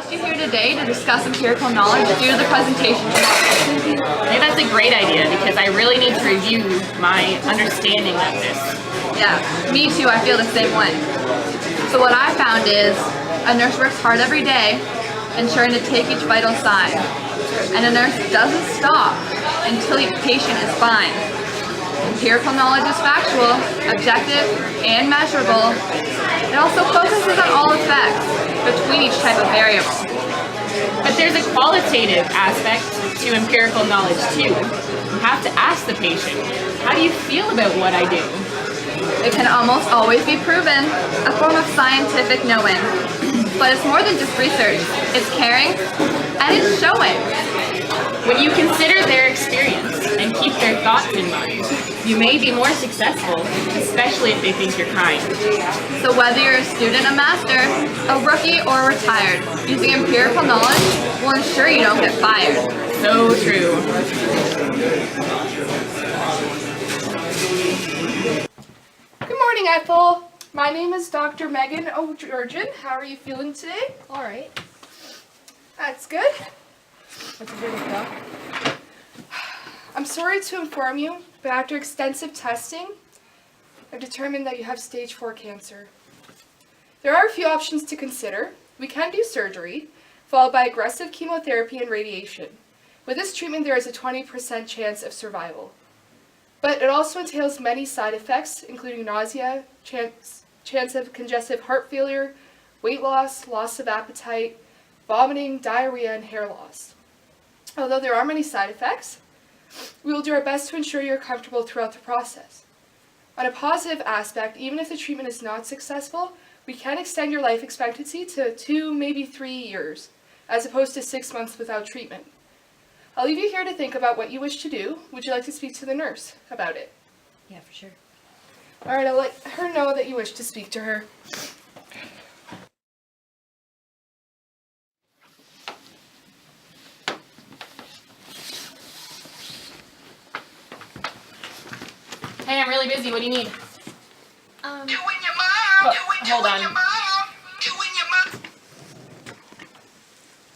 asked you here today to discuss empirical knowledge due to the presentation tomorrow. I think that's a great idea because I really need to review my understanding of this. Yeah, me too, I feel the same way. So what I found is a nurse works hard every day ensuring to take each vital sign. And a nurse doesn't stop until each patient is fine. Empirical knowledge is factual, objective, and measurable. It also focuses on all effects between each type of variable. But there's a qualitative aspect to empirical knowledge too. You have to ask the patient, how do you feel about what I do? It can almost always be proven, a form of scientific knowing. But it's more than just research. It's caring, and it's showing. When you consider their experience and keep their thoughts in mind, you may be more successful, especially if they think you're kind. So whether you're a student, a master, a rookie, or retired, using empirical knowledge will ensure you don't get fired. So true. Good morning, Ethel. My name is Dr. Megan O'Georgian. How are you feeling today? All right. That's good. What's your biggest problem? I'm sorry to inform you, but after extensive testing, I've determined that you have stage 4 cancer. There are a few options to consider. We can do surgery, followed by aggressive chemotherapy and radiation. With this treatment, there is a 20% chance of survival. But it also entails many side effects, including nausea, chance of congestive heart failure, weight loss, loss of appetite, vomiting, diarrhea, and hair loss. Although there are many side effects, we will do our best to ensure you're comfortable throughout the process. On a positive aspect, even if the treatment is not successful, we can extend your life expectancy to 2, maybe 3 years, as opposed to 6 months without treatment. I'll leave you here to think about what you wish to do. Would you like to speak to the nurse about it? Yeah, for sure. All right, I'll let her know that you wish to speak to her. Hey, I'm really busy. What do you need? You and your mom. Hold on. You and your mom.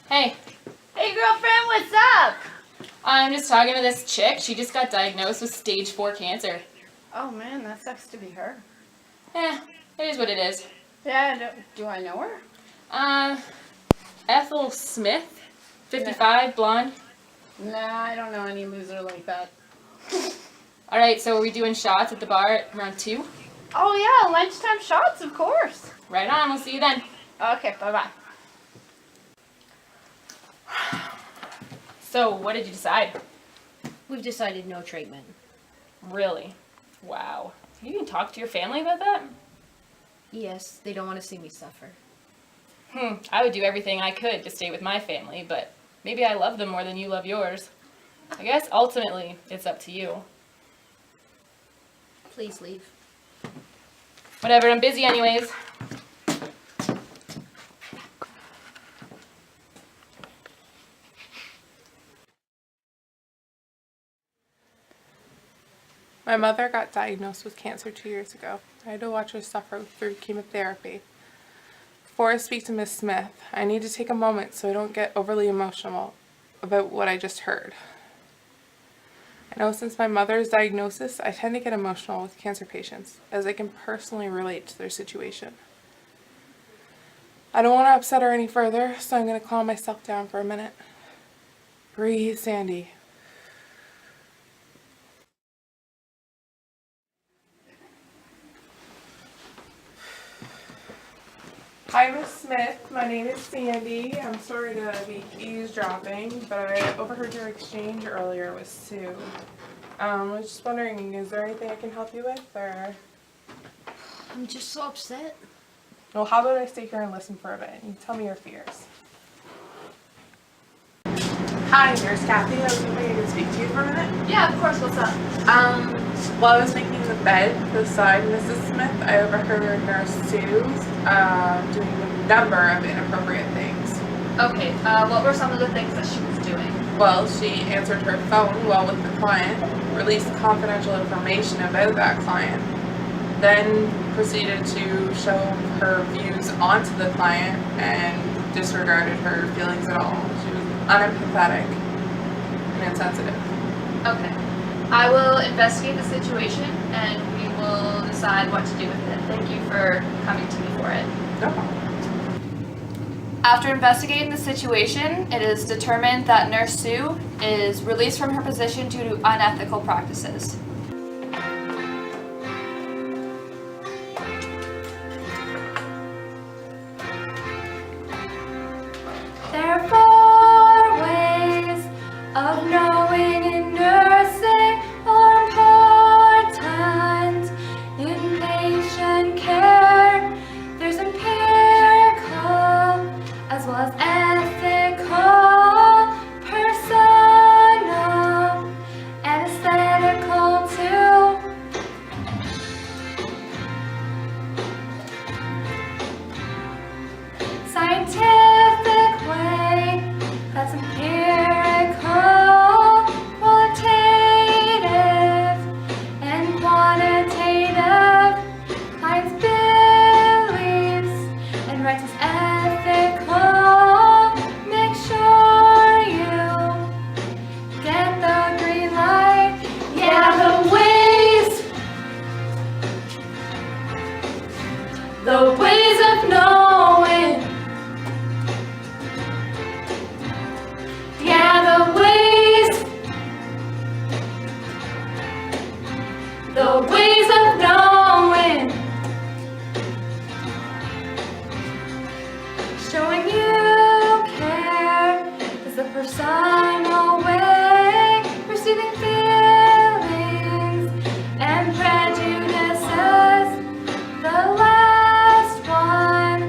Hey, Hey, girlfriend, what's up? I'm just talking to this chick. She just got diagnosed with stage 4 cancer. Oh, man, that sucks to be her. Eh, it is what it is. Yeah, do I know her? Ethel Smith, 55, blonde. Nah, I don't know any loser like that. All right, so are we doing shots at the bar at around 2? Oh, yeah, lunchtime shots, of course. Right on, we'll see you then. Okay, bye-bye. So, what did you decide? We've decided no treatment. Really? Wow. Have you even talked to your family about that? Yes, they don't want to see me suffer. I would do everything I could to stay with my family, but maybe I love them more than you love yours. I guess ultimately, it's up to you. Please leave. Whatever, I'm busy anyways. My mother got diagnosed with cancer 2 years ago. I had to watch her suffer through chemotherapy. Before I speak to Ms. Smith, I need to take a moment so I don't get overly emotional about what I just heard. I know since my mother's diagnosis, I tend to get emotional with cancer patients, as I can personally relate to their situation. I don't want to upset her any further, so I'm going to calm myself down for a minute. Breathe, Sandy. Hi, Miss Smith. My name is Sandy. I'm sorry to be eavesdropping, but I overheard your exchange earlier with Sue. I was just wondering, is there anything I can help you with, or? I'm just so upset. Well, how about I stay here and listen for a bit, and you tell me your fears. Hi, Nurse Kathy. I was hoping I could speak to you for a minute. Yeah, of course. What's up? While I was making the bed beside Mrs. Smith, I overheard Nurse Sue doing a number of inappropriate things. Okay, what were some of the things that she was doing? Well, she answered her phone while with the client, released confidential information about that client, then proceeded to show her views onto the client and disregarded her feelings at all. She was unempathetic and insensitive. Okay. I will investigate the situation and we will decide what to do with it. Thank you for coming to me for it. No problem. After investigating the situation, it is determined that Nurse Sue is released from her position due to unethical practices. There are 4 ways of knowing in nursing are important in patient care. There's empirical as well as ethical, personal, and aesthetical too. Scientific way, that's empirical, qualitative, and quantitative. Client's beliefs and rights is ethical. Make sure you get the green light. Yeah, the ways of knowing. Yeah, the ways of knowing. Showing you care is a personal way, receiving feelings and prejudices. The last one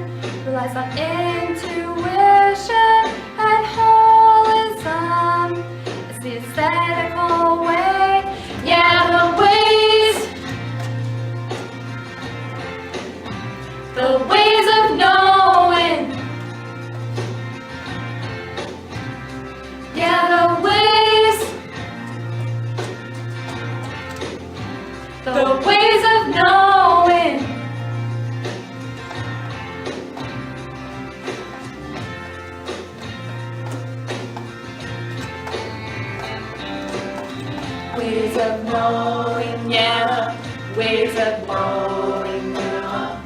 relies on intuition and holism. It's the aesthetical way. Yeah, the ways of knowing. Yeah, the ways of knowing. Ways of knowing, yeah, ways of knowing, yeah.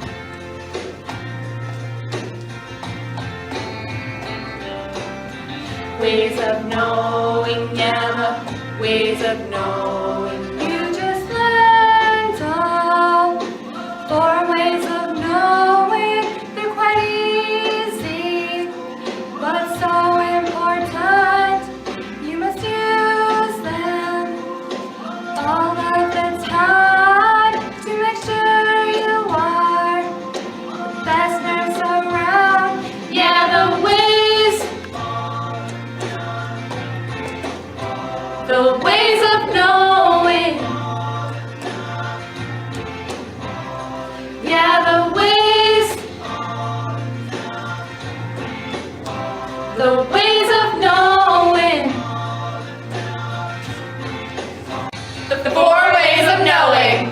Ways of knowing, yeah, ways of knowing. You just learned all 4 ways of knowing. They're quite easy, but so important. You must use them all of the time to make sure you are the best nurse around. Yeah, the ways of knowing. Yeah, the ways of knowing. The 4 ways of knowing.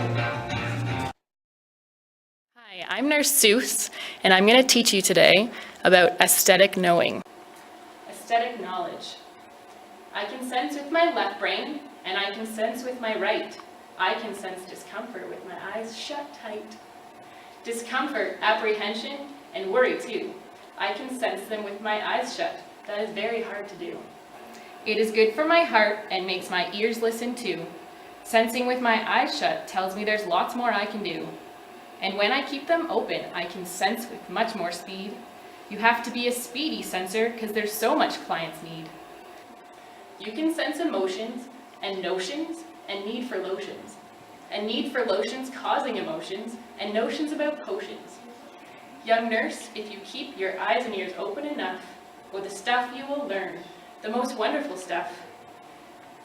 Hi, I'm Nurse Seuss, and I'm going to teach you today about aesthetic knowing. Aesthetic knowledge. I can sense with my left brain, and I can sense with my right. I can sense discomfort with my eyes shut tight. Discomfort, apprehension, and worry too. I can sense them with my eyes shut. That is very hard to do. It is good for my heart and makes my ears listen too. Sensing with my eyes shut tells me there's lots more I can do. And when I keep them open, I can sense with much more speed. You have to be a speedy sensor because there's so much clients need. You can sense emotions and notions and need for lotions. And need for lotions causing emotions and notions about potions. Young nurse, if you keep your eyes and ears open enough, with the stuff you will learn, the most wonderful stuff.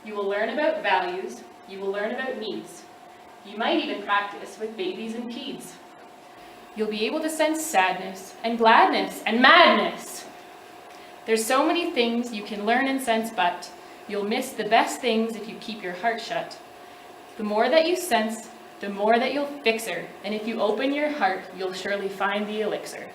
You will learn about values, you will learn about needs. You might even practice with babies and peds. You'll be able to sense sadness and gladness and madness. There's so many things you can learn and sense, but you'll miss the best things if you keep your heart shut. The more that you sense, the more that you'll fix her. And if you open your heart, you'll surely find the elixir.